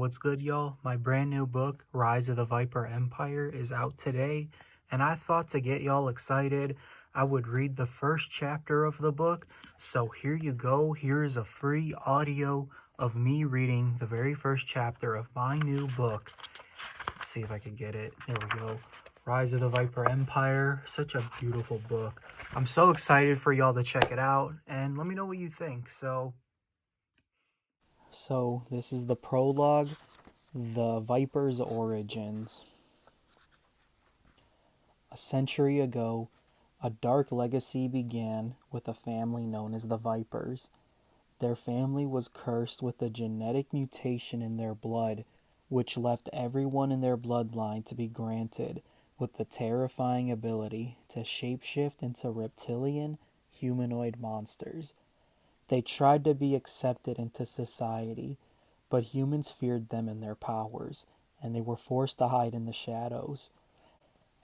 what's good, y'all? My brand new book, Rise of the Viper Empire, is out today, and I thought to get y'all excited, I would read the first chapter of the book. So here you go. Here is a free audio of me reading the very first chapter of my new book. Let's see if I can get it. There we go. Rise of the Viper Empire. Such a beautiful book. I'm so excited for y'all to check it out, and let me know what you think. So this is the prologue, The Viper's Origins. A century ago, a dark legacy began with a family known as the Vipers. Their family was cursed with a genetic mutation in their blood, which left everyone in their bloodline to be granted with the terrifying ability to shapeshift into reptilian, humanoid monsters. They tried to be accepted into society, but humans feared them and their powers, and they were forced to hide in the shadows.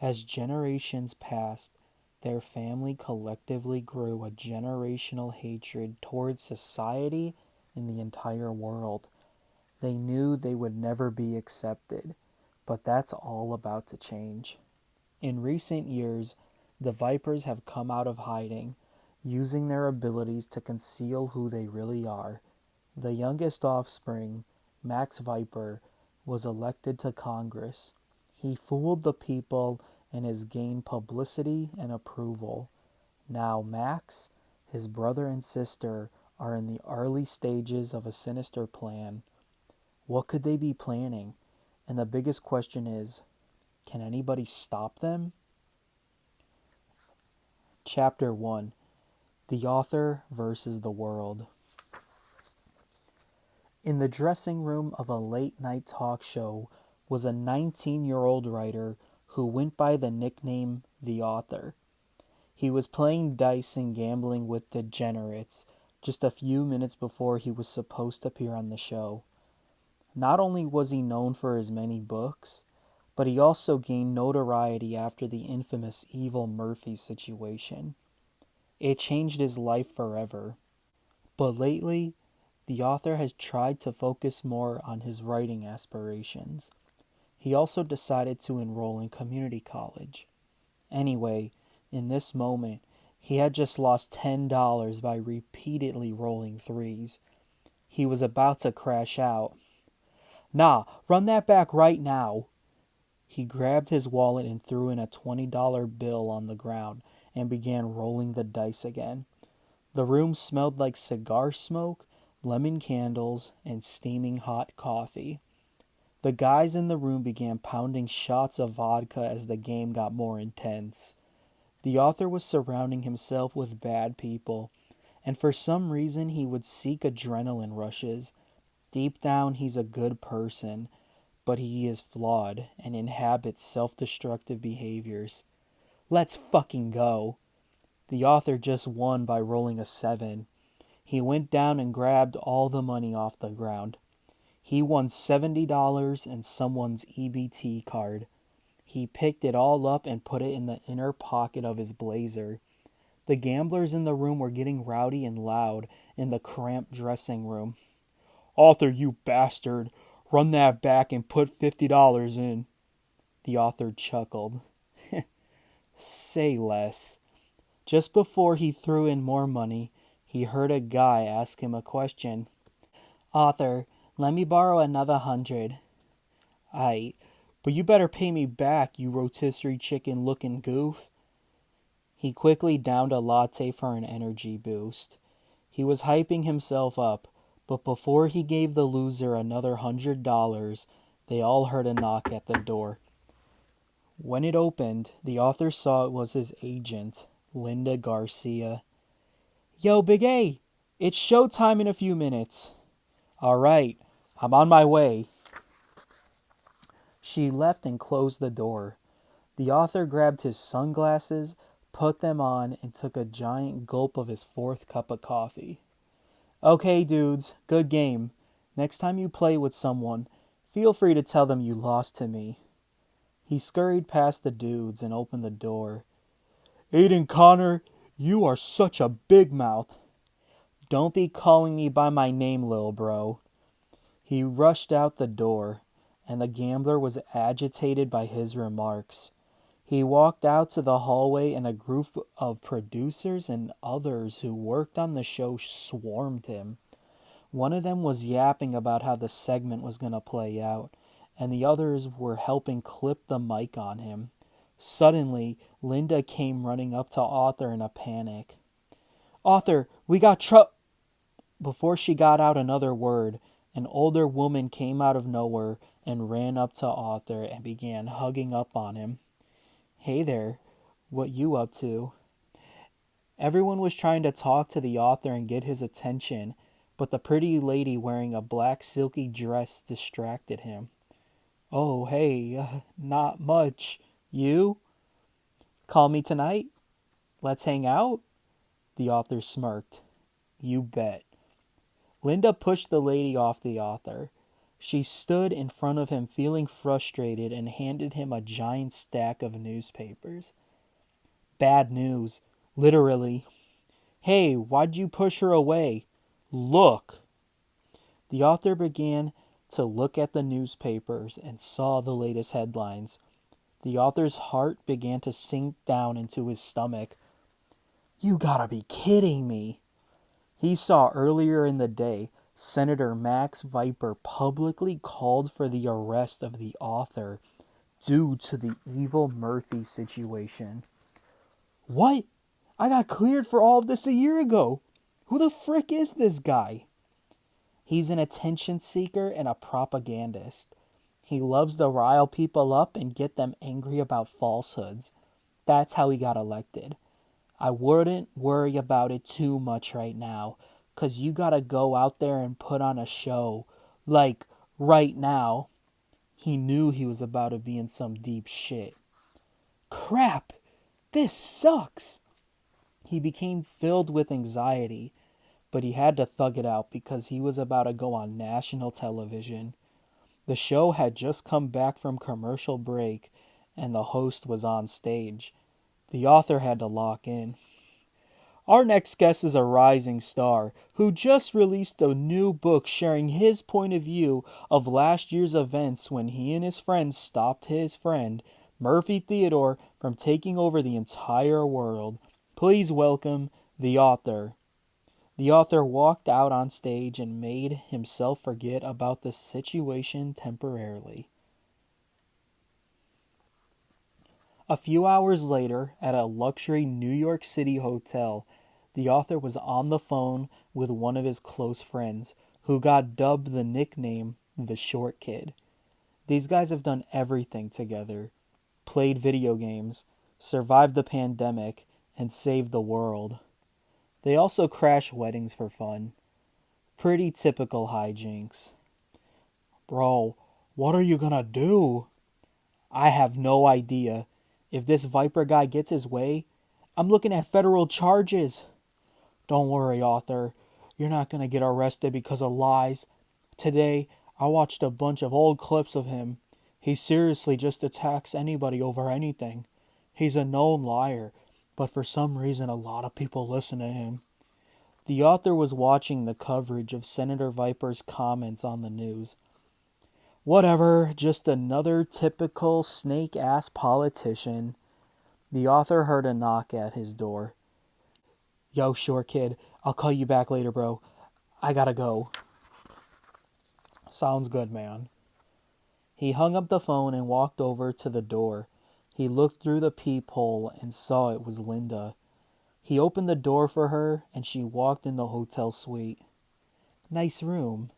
As generations passed, their family collectively grew a generational hatred towards society and the entire world. They knew they would never be accepted, but that's all about to change. In recent years, the Vipers have come out of hiding, using their abilities to conceal who they really are. The youngest offspring, Max Viper, was elected to Congress. He fooled the people and has gained publicity and approval. Now Max, his brother and sister are in the early stages of a sinister plan. What could they be planning? And the biggest question is, can anybody stop them? Chapter 1. The Author versus the World. In the dressing room of a late-night talk show was a 19-year-old writer who went by the nickname The Author. He was playing dice and gambling with degenerates just a few minutes before he was supposed to appear on the show. Not only was he known for his many books, but he also gained notoriety after the infamous Evil Murphy situation. It changed his life forever. But lately, the author has tried to focus more on his writing aspirations. He also decided to enroll in community college. Anyway, in this moment, he had just lost $10 by repeatedly rolling threes. He was about to crash out. "Nah, run that back right now." He grabbed his wallet and threw in a $20 bill on the ground and began rolling the dice again. The room smelled like cigar smoke, lemon candles, and steaming hot coffee. The guys in the room began pounding shots of vodka as the game got more intense. The author was surrounding himself with bad people, and for some reason he would seek adrenaline rushes. Deep down, he's a good person, but he is flawed and inhabits self-destructive behaviors. Let's fucking go. The author just won by rolling a 7. He went down and grabbed all the money off the ground. He won $70 and someone's EBT card. He picked it all up and put it in the inner pocket of his blazer. The gamblers in the room were getting rowdy and loud in the cramped dressing room. "Author, you bastard! Run that back and put $50 in." The author chuckled. Say less. Just before he threw in more money, he heard a guy ask him a question. "Author, let me borrow another 100. "Aight, but you better pay me back, you rotisserie chicken looking goof." He quickly downed a latte for an energy boost. He was hyping himself up, but before he gave the loser another $100, they all heard a knock at the door. When it opened, the author saw it was his agent, Linda Garcia. "Yo, Big A, it's showtime in a few minutes." "All right, I'm on my way." She left and closed the door. The author grabbed his sunglasses, put them on, and took a giant gulp of his 4th cup of coffee. "Okay, dudes, good game. Next time you play with someone, feel free to tell them you lost to me." He scurried past the dudes and opened the door. "Aiden Connor, you are such a big mouth." "Don't be calling me by my name, lil bro." He rushed out the door, and the gambler was agitated by his remarks. He walked out to the hallway, and a group of producers and others who worked on the show swarmed him. One of them was yapping about how the segment was going to play out, and the others were helping clip the mic on him. Suddenly, Linda came running up to Arthur in a panic. "Arthur, we got trouble." Before she got out another word, an older woman came out of nowhere and ran up to Arthur and began hugging up on him. "Hey there, what you up to?" Everyone was trying to talk to the author and get his attention, but the pretty lady wearing a black silky dress distracted him. "Oh, hey, not much. You? Call me tonight? Let's hang out?" The author smirked. "You bet." Linda pushed the lady off the author. She stood in front of him feeling frustrated and handed him a giant stack of newspapers. "Bad news. Literally." "Hey, why'd you push her away?" "Look." The author began to look at the newspapers and saw the latest headlines. The author's heart began to sink down into his stomach. "You gotta be kidding me." He saw earlier in the day Senator Max VIPER publicly called for the arrest of the author due to the evil Murphy situation. "What? I got cleared for all of this a year ago. Who the frick is this guy?" "He's an attention seeker and a propagandist. He loves to rile people up and get them angry about falsehoods. That's how he got elected. I wouldn't worry about it too much right now, 'cause you gotta go out there and put on a show. Like, right now." He knew he was about to be in some deep shit. "Crap! This sucks!" He became filled with anxiety, but he had to thug it out because he was about to go on national television. The show had just come back from commercial break, and the host was on stage. The author had to lock in. "Our next guest is a rising star who just released a new book sharing his point of view of last year's events when he and his friends stopped his friend, Murphy Theodore, from taking over the entire world. Please welcome the author." The author walked out on stage and made himself forget about the situation temporarily. A few hours later, at a luxury New York City hotel, the author was on the phone with one of his close friends, who got dubbed the nickname the Short Kid. These guys have done everything together: played video games, survived the pandemic, and saved the world. They also crash weddings for fun. Pretty typical hijinks. "Bro, what are you gonna do?" "I have no idea. If this Viper guy gets his way, I'm looking at federal charges." "Don't worry, Arthur. You're not going to get arrested because of lies. Today, I watched a bunch of old clips of him. He seriously just attacks anybody over anything. He's a known liar, but for some reason a lot of people listen to him." The author was watching the coverage of Senator Viper's comments on the news. Whatever, just another typical snake-ass politician. The author heard a knock at his door. "Yo, Short Kid, I'll call you back later, bro. I gotta go." "Sounds good, man." He hung up the phone and walked over to the door. He looked through the peephole and saw it was Linda. He opened the door for her, and she walked in the hotel suite. "Nice room."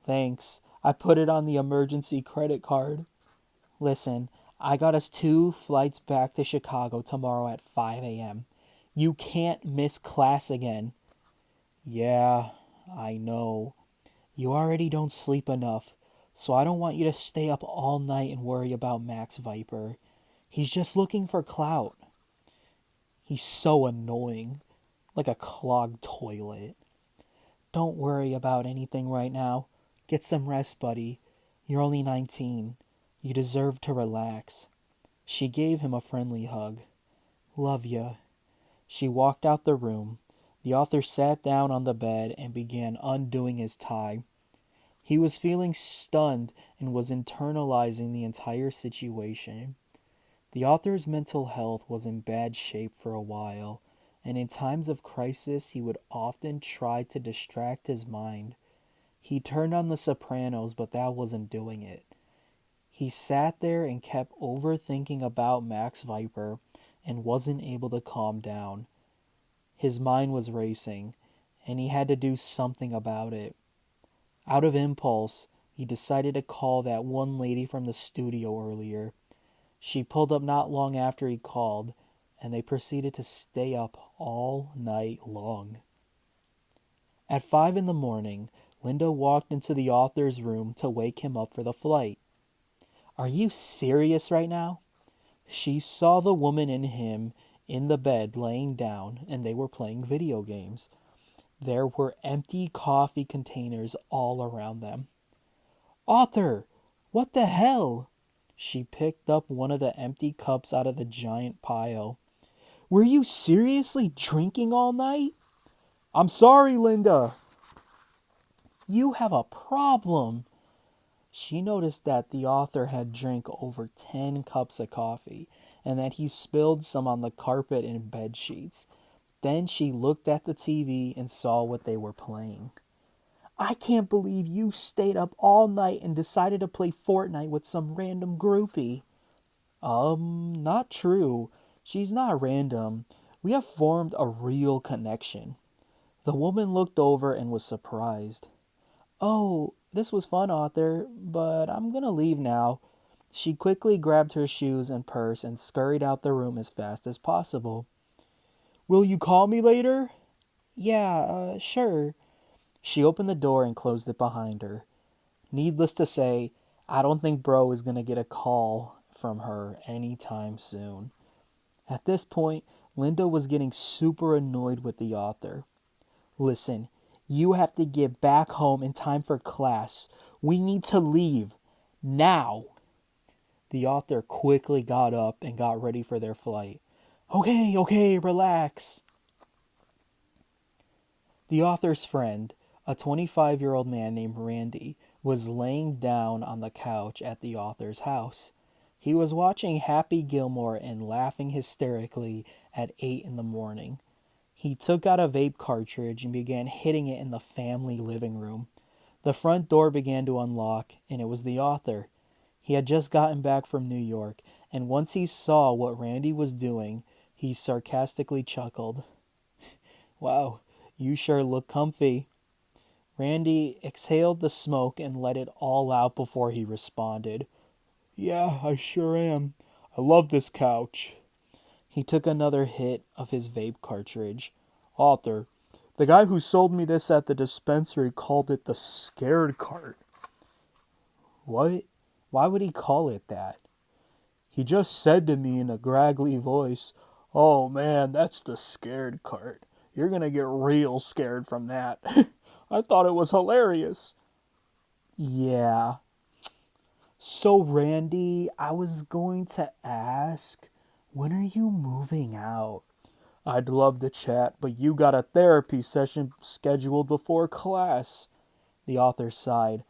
"Thanks. I put it on the emergency credit card." "Listen, I got us 2 flights back to Chicago tomorrow at 5 a.m. You can't miss class again." "Yeah, I know. You already don't sleep enough, so I don't want you to stay up all night and worry about Max VIPER. He's just looking for clout. He's so annoying, like a clogged toilet. Don't worry about anything right now. Get some rest, buddy. You're only 19. You deserve to relax." She gave him a friendly hug. "Love ya." She walked out the room. The author sat down on the bed and began undoing his tie. He was feeling stunned and was internalizing the entire situation. The author's mental health was in bad shape for a while, and in times of crisis he would often try to distract his mind. He turned on The Sopranos, but that wasn't doing it. He sat there and kept overthinking about Max VIPER and wasn't able to calm down. His mind was racing, and he had to do something about it. Out of impulse, he decided to call that one lady from the studio earlier. She pulled up not long after he called, and they proceeded to stay up all night long. At 5 in the morning, Linda walked into the author's room to wake him up for the flight. "Are you serious right now?" She saw the woman and him in the bed laying down, and they were playing video games. There were empty coffee containers all around them. "Author, what the hell?" She picked up one of the empty cups out of the giant pile. "Were you seriously drinking all night?" "I'm sorry, Linda." "You have a problem." She noticed that the author had drank over 10 cups of coffee and that he spilled some on the carpet and bed sheets. Then she looked at the TV and saw what they were playing. "I can't believe you stayed up all night and decided to play Fortnite with some random groupie." Not true. She's not random. We have formed a real connection." The woman looked over and was surprised. "Oh, this was fun, author, but I'm gonna leave now." She quickly grabbed her shoes and purse and scurried out the room as fast as possible. "Will you call me later?" "Yeah, sure." She opened the door and closed it behind her. Needless to say, I don't think Bro is going to get a call from her anytime soon. At this point, Linda was getting super annoyed with the author. "Listen, you have to get back home in time for class. We need to leave. Now." The author quickly got up and got ready for their flight. Okay, relax." The author's friend, a 25-year-old man named Randy, was laying down on the couch at the author's house. He was watching Happy Gilmore and laughing hysterically at 8 in the morning. He took out a vape cartridge and began hitting it in the family living room. The front door began to unlock, and it was the author. He had just gotten back from New York, and once he saw what Randy was doing, he sarcastically chuckled. "Wow, you sure look comfy." Randy exhaled the smoke and let it all out before he responded. "Yeah, I sure am. I love this couch." He took another hit of his vape cartridge. "Author, the guy who sold me this at the dispensary called it the scared cart." "What? Why would he call it that?" "He just said to me in a graggly voice, 'Oh man, that's the scared cart. You're gonna get real scared from that.' I thought it was hilarious." "Yeah. So, Randy, I was going to ask, when are you moving out?" "I'd love to chat, but you got a therapy session scheduled before class." The author sighed.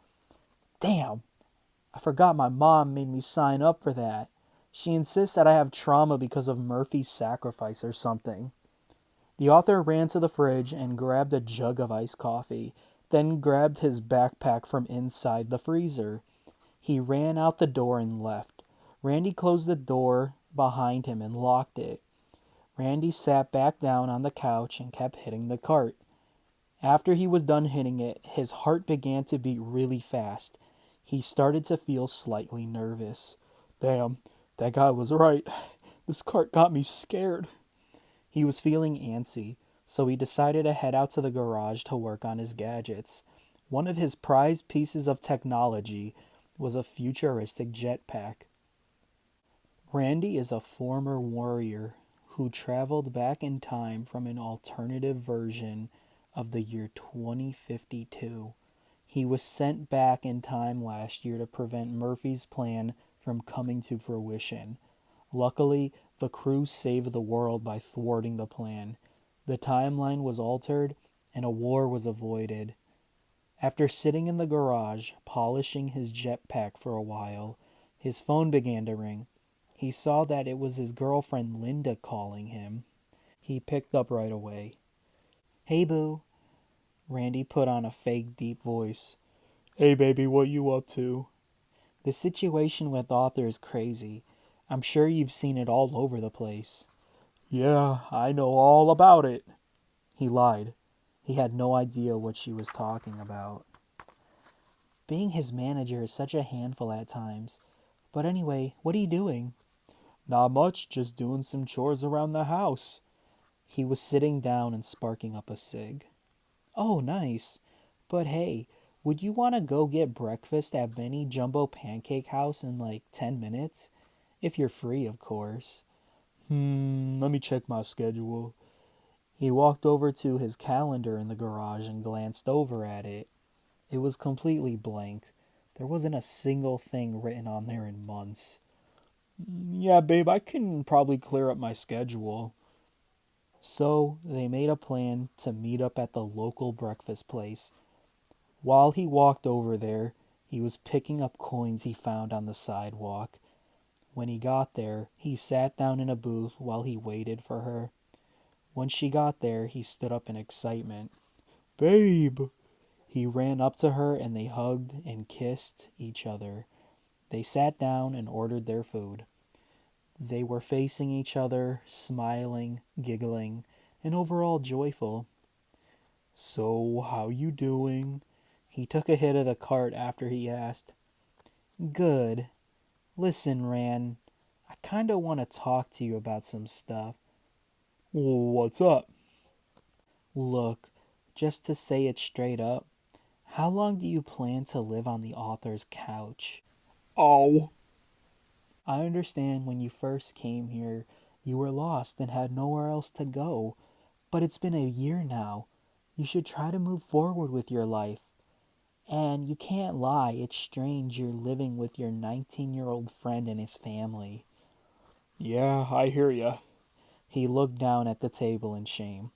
"Damn, I forgot my mom made me sign up for that. She insists that I have trauma because of Murphy's sacrifice or something." The author ran to the fridge and grabbed a jug of iced coffee, then grabbed his backpack from inside the freezer. He ran out the door and left. Randy closed the door behind him and locked it. Randy sat back down on the couch and kept hitting the cart. After he was done hitting it, his heart began to beat really fast. He started to feel slightly nervous. "Damn, that guy was right. This cart got me scared." He was feeling antsy, so he decided to head out to the garage to work on his gadgets. One of his prized pieces of technology was a futuristic jetpack. Randy is a former warrior who traveled back in time from an alternative version of the year 2052. He was sent back in time last year to prevent Murphy's plan from coming to fruition. Luckily, the crew saved the world by thwarting the plan. The timeline was altered, and a war was avoided. After sitting in the garage, polishing his jetpack for a while, his phone began to ring. He saw that it was his girlfriend Linda calling him. He picked up right away. "Hey, boo." Randy put on a fake deep voice. "Hey, baby, what you up to?" "The situation with Arthur is crazy. I'm sure you've seen it all over the place." "Yeah, I know all about it." He lied. He had no idea what she was talking about. Being his manager is such a handful at times. But anyway, what are you doing? "Not much, just doing some chores around the house." He was sitting down and sparking up a cig. "Oh, nice. But hey, would you want to go get breakfast at Benny Jumbo Pancake House in like 10 minutes? If you're free, of course." Let me check my schedule." He walked over to his calendar in the garage and glanced over at it. It was completely blank. There wasn't a single thing written on there in months. "Yeah, babe, I can probably clear up my schedule." So they made a plan to meet up at the local breakfast place. While he walked over there, he was picking up coins he found on the sidewalk. When he got there, he sat down in a booth while he waited for her. When she got there, he stood up in excitement. "Babe!" He ran up to her and they hugged and kissed each other. They sat down and ordered their food. They were facing each other, smiling, giggling, and overall joyful. "So, how you doing?" He took a hit of the cart after he asked. "Good. Listen, Ran, I kinda want to talk to you about some stuff." "What's up?" "Look, just to say it straight up, how long do you plan to live on the author's couch?" Oh. "I understand when you first came here, you were lost and had nowhere else to go, but it's been a year now. You should try to move forward with your life. And you can't lie, it's strange you're living with your 19-year-old friend and his family." Yeah, I hear ya. He looked down at the table in shame.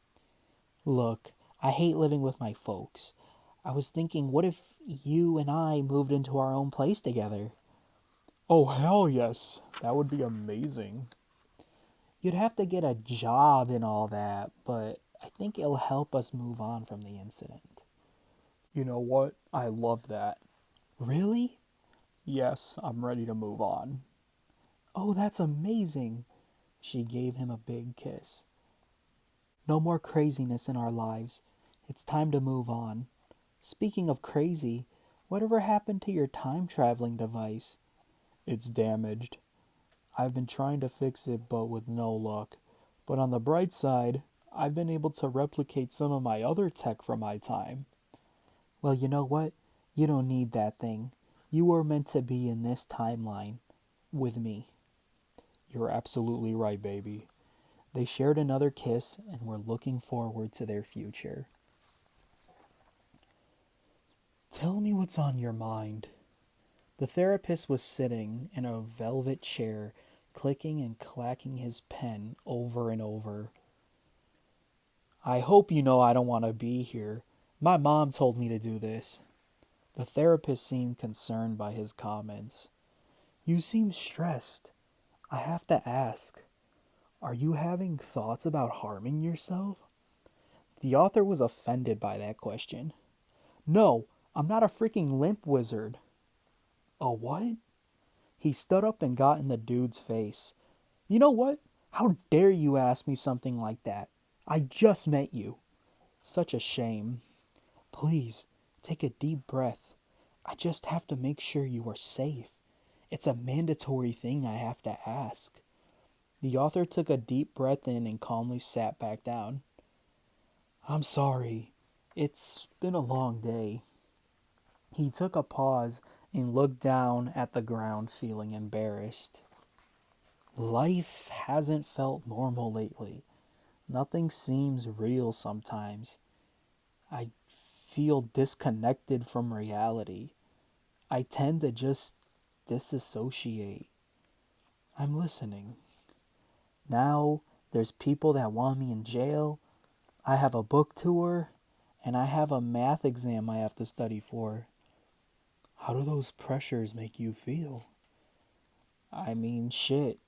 "Look, I hate living with my folks. I was thinking, what if you and I moved into our own place together?" Oh, hell yes. That would be amazing. "You'd have to get a job and all that, but I think it'll help us move on from the incident." You know what? I love that. "Really? Yes, I'm ready to move on. Oh, that's amazing." She gave him a big kiss. "No more craziness in our lives. It's time to move on. Speaking of crazy, whatever happened to your time traveling device?" It's damaged. I've been trying to fix it, but with no luck. But on the bright side, I've been able to replicate some of my other tech from my time. "Well, you know what? You don't need that thing. You were meant to be in this timeline with me." You're absolutely right, baby. They shared another kiss and were looking forward to their future. "Tell me what's on your mind." The therapist was sitting in a velvet chair, clicking and clacking his pen over and over. "I hope you know I don't want to be here. My mom told me to do this." The therapist seemed concerned by his comments. "You seem stressed. I have to ask, are you having thoughts about harming yourself?" The author was offended by that question. "No, I'm not a freaking limp wizard." "A what?" He stood up and got in the dude's face. "You know what? How dare you ask me something like that? I just met you." Such a shame. "Please, take a deep breath. I just have to make sure you are safe. It's a mandatory thing I have to ask." The author took a deep breath in and calmly sat back down. "I'm sorry. It's been a long day." He took a pause and looked down at the ground, feeling embarrassed. "Life hasn't felt normal lately. Nothing seems real sometimes. I feel disconnected from reality. I tend to just disassociate." "I'm listening." "Now there's people that want me in jail. I have a book tour, and I have a math exam I have to study for. How do those pressures make you feel? I mean, shit,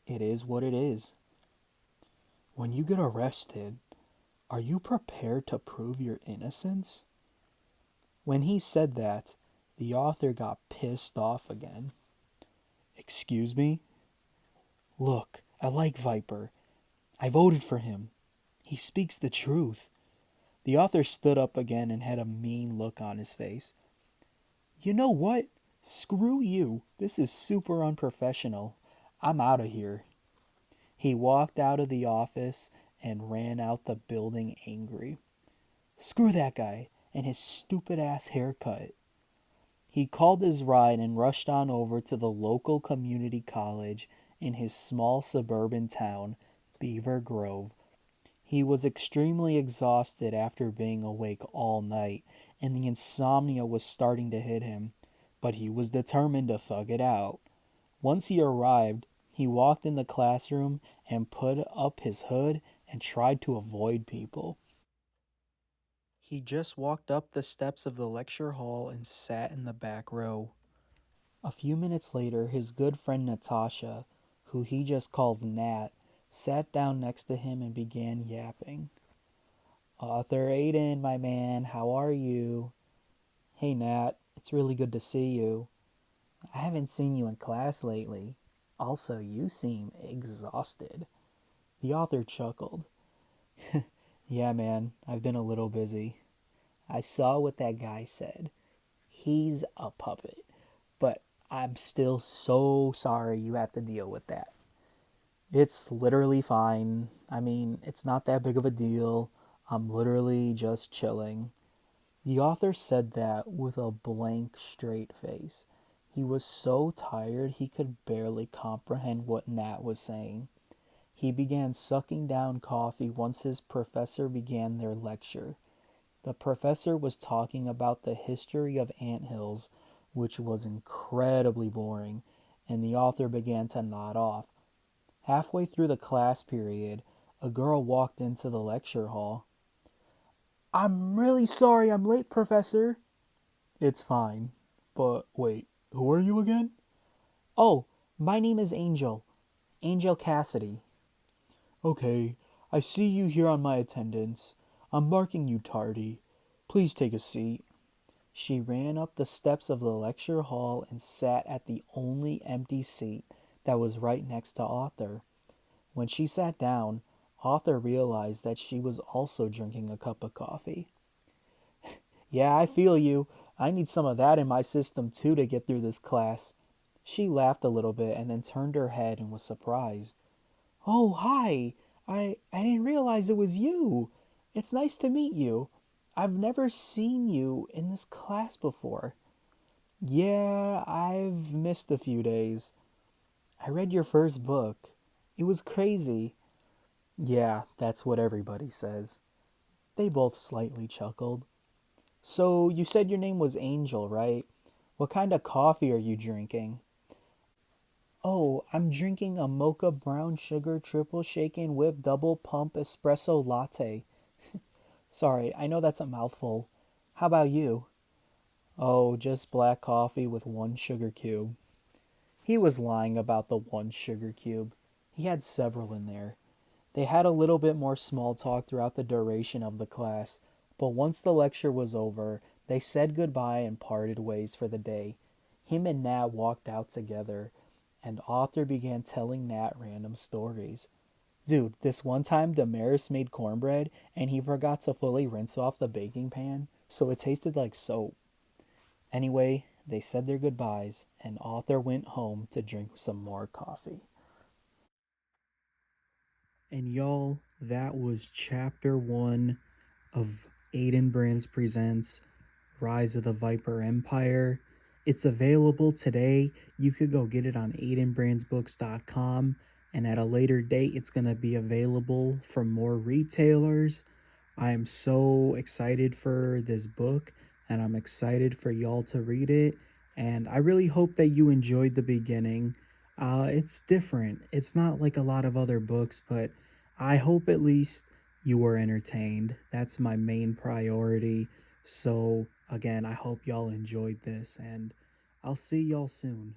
it is what it is. When you get arrested, are you prepared to prove your innocence? When he said that, the author got pissed off again. Excuse me? Look, I like VIPER. I voted for him. He speaks the truth. The author stood up again and had a mean look on his face. You know what? Screw you. This is super unprofessional. I'm out of here. He walked out of the office and ran out the building angry. Screw that guy and his stupid ass haircut. He called his ride and rushed on over to the local community college in his small suburban town, Beaver Grove. He was extremely exhausted after being awake all night, and the insomnia was starting to hit him, but he was determined to thug it out. Once he arrived, he walked in the classroom and put up his hood and tried to avoid people. He just walked up the steps of the lecture hall and sat in the back row. A few minutes later, his good friend Natasha, who he just called Nat, sat down next to him and began yapping. Author Aiden, my man, how are you? Hey Nat, it's really good to see you. I haven't seen you in class lately. Also, you seem exhausted. The author chuckled. Yeah, man, I've been a little busy. I saw what that guy said. He's a puppet. But I'm still so sorry you have to deal with that. It's literally fine. I mean, it's not that big of a deal. I'm literally just chilling. The author said that with a blank, straight face. He was so tired he could barely comprehend what Nat was saying. He began sucking down coffee once his professor began their lecture. The professor was talking about the history of anthills, which was incredibly boring, and the author began to nod off. Halfway through the class period, a girl walked into the lecture hall. I'm really sorry I'm late, Professor. It's fine. But wait, who are you again? Oh, my name is Angel. Angel Cassidy. Okay, I see you here on my attendance. I'm marking you tardy. Please take a seat. She ran up the steps of the lecture hall and sat at the only empty seat that was right next to Arthur. When she sat down, Arthur realized that she was also drinking a cup of coffee. Yeah, I feel you. I need some of that in my system too to get through this class. She laughed a little bit and then turned her head and was surprised. Oh, hi. I didn't realize it was you. It's nice to meet you. I've never seen you in this class before. Yeah, I've missed a few days. I read your first book. It was crazy. Yeah, that's what everybody says. They both slightly chuckled. So, you said your name was Angel, right? What kind of coffee are you drinking? Oh, I'm drinking a mocha brown sugar triple shaken whip double pump espresso latte. Sorry, I know that's a mouthful. How about you? Oh, just black coffee with one sugar cube. He was lying about the one sugar cube. He had several in there. They had a little bit more small talk throughout the duration of the class, but once the lecture was over, they said goodbye and parted ways for the day. Him and Nat walked out together, and Arthur began telling Nat random stories. Dude, this one time Damaris made cornbread and he forgot to fully rinse off the baking pan, so it tasted like soap. Anyway, they said their goodbyes, and Arthur went home to drink some more coffee. And y'all, that was chapter 1 of Aiden Branss Presents Rise of the Viper Empire. It's available today. You could go get it on aidenbrandsbooks.com, and at a later date, it's going to be available from more retailers. I am so excited for this book, and I'm excited for y'all to read it. And I really hope that you enjoyed the beginning. It's different. It's not like a lot of other books, but I hope at least you were entertained. That's my main priority. So, again, I hope y'all enjoyed this, and I'll see y'all soon.